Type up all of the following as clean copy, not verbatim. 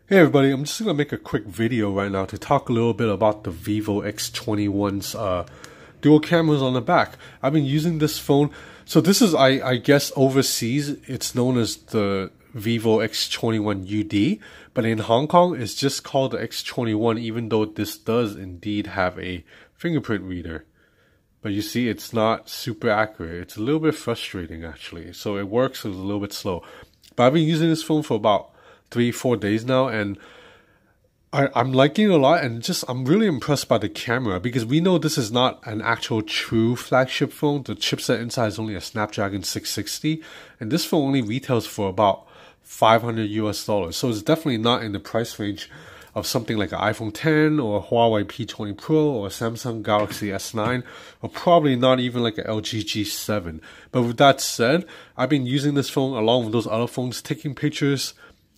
Hey everybody, I'm just going to make a quick video right now to talk a little bit about the Vivo X21's dual cameras on the back. I've been using this phone, so this is, I guess overseas, it's known as the Vivo X21 UD, but in Hong Kong it's just called the X21 even though this does indeed have a fingerprint reader. But you see, it's not super accurate. It's a little bit frustrating actually, so it works, it's a little bit slow. But I've been using this phone for about 3-4 days now, and I'm liking it a lot, and I'm really impressed by the camera, because we know this is not an actual true flagship phone. The chipset inside is only a Snapdragon 660, and this phone only retails for about $500 US, so it's definitely not in the price range of something like an iPhone 10 or a Huawei P20 Pro or a Samsung Galaxy S9, or probably not even like an LG G7. But with that said, I've been using this phone along with those other phones, taking pictures,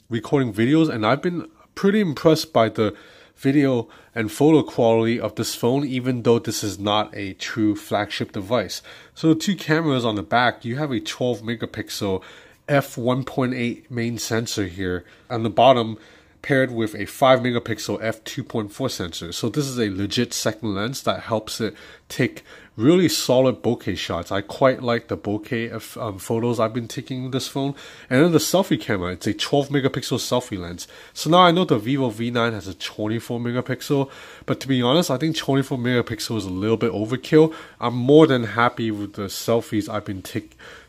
recording videos, and I've been pretty impressed by the video and photo quality of this phone, even though this is not a true flagship device. So the two cameras on the back, you have a 12 megapixel f1.8 main sensor here on the bottom, paired with a 5 megapixel f2.4 sensor. So this is a legit second lens that helps it take really solid bokeh shots. I quite like the bokeh photos I've been taking with this phone. And then the selfie camera, it's a 12 megapixel selfie lens. So now I know the Vivo V9 has a 24 megapixel, but to be honest, I think 24 megapixel is a little bit overkill. I'm more than happy with the selfies I've been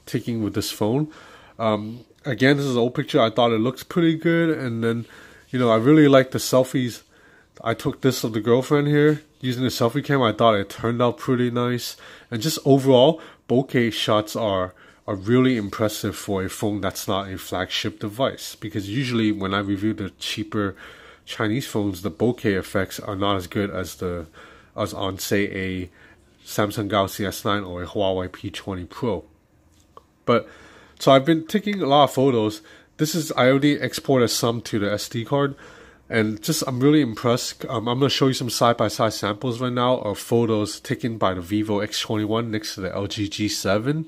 taking with this phone. Again, this is an old picture. I thought it looks pretty good, and then I really like the selfies. I took this of the girlfriend here using the selfie camera. I thought it turned out pretty nice. And just overall, bokeh shots are really impressive for a phone that's not a flagship device. Because usually when I review the cheaper Chinese phones, the bokeh effects are not as good as on, say, a Samsung Galaxy S9 or a Huawei P20 Pro. So I've been taking a lot of photos. I already exported some to the SD card, and I'm really impressed. I'm going to show you some side-by-side samples right now of photos taken by the Vivo X21 next to the LG G7,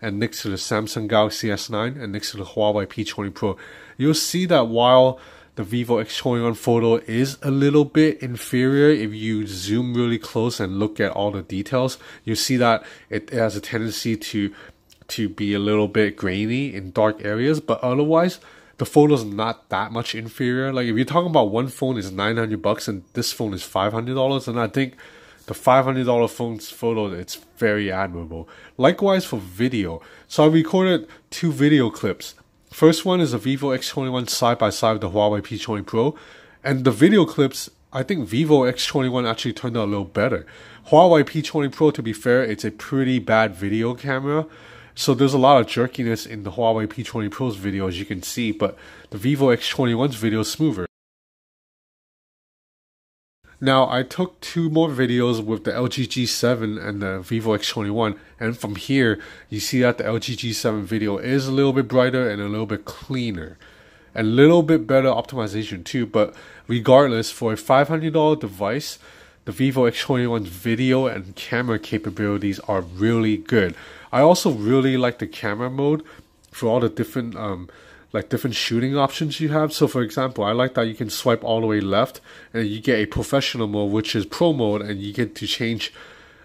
and next to the Samsung Galaxy S9, and next to the Huawei P20 Pro. You'll see that while the Vivo X21 photo is a little bit inferior, if you zoom really close and look at all the details, you'll see that it has a tendency to be a little bit grainy in dark areas, but otherwise the photo's not that much inferior. Like if you're talking about one phone is $900 and this phone is $500, and I think the $500 phone's photo, it's very admirable. Likewise for video. So I recorded 2 video clips. First one is a Vivo X21 side by side with the Huawei P20 Pro, and the video clips, I think Vivo X21 actually turned out a little better. Huawei P20 Pro, to be fair, it's a pretty bad video camera. So there's a lot of jerkiness in the Huawei P20 Pro's video, as you can see, but the Vivo X21's video is smoother. Now, I took 2 more videos with the LG G7 and the Vivo X21, and from here, you see that the LG G7 video is a little bit brighter and a little bit cleaner. A little bit better optimization too, but regardless, for a $500 device, the Vivo X21's video and camera capabilities are really good. I also really like the camera mode for all the different different shooting options you have. So for example, I like that you can swipe all the way left and you get a professional mode, which is pro mode, and you get to change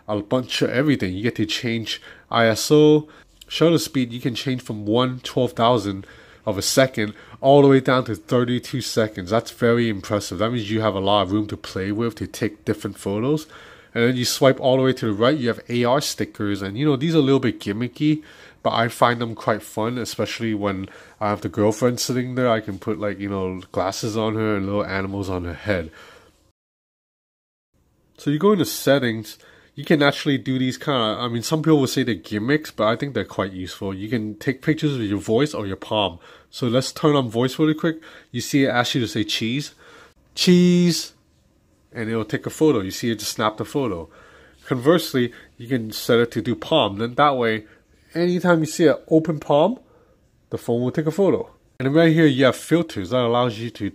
a bunch of everything. You get to change ISO, shutter speed. You can change from 1/12,000 of a second all the way down to 32 seconds. That's very impressive. That means you have a lot of room to play with to take different photos. And then you swipe all the way to the right, you have AR stickers, and these are a little bit gimmicky, but I find them quite fun, especially when I have the girlfriend sitting there. I can put glasses on her and little animals on her head. So you go into settings, you can actually do these some people will say they're gimmicks, but I think they're quite useful. You can take pictures with your voice or your palm. So let's turn on voice really quick. You see it asks you to say cheese. Cheese! And it'll take a photo. You see it just snap the photo. Conversely, you can set it to do palm. Then that way, anytime you see an open palm, the phone will take a photo. And then right here, you have filters. That allows you to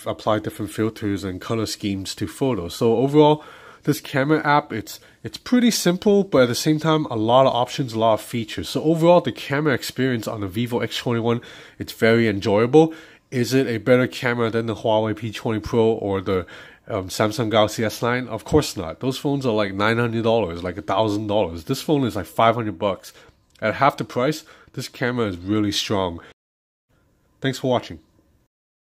apply different filters and color schemes to photos. So overall, this camera app, it's pretty simple, but at the same time, a lot of options, a lot of features. So overall, the camera experience on the Vivo X21, it's very enjoyable. Is it a better camera than the Huawei P20 Pro or the Samsung Galaxy S9? Of course not. Those phones are like $900, like $1,000. This phone is like $500. At half the price, this camera is really strong. Thanks for watching.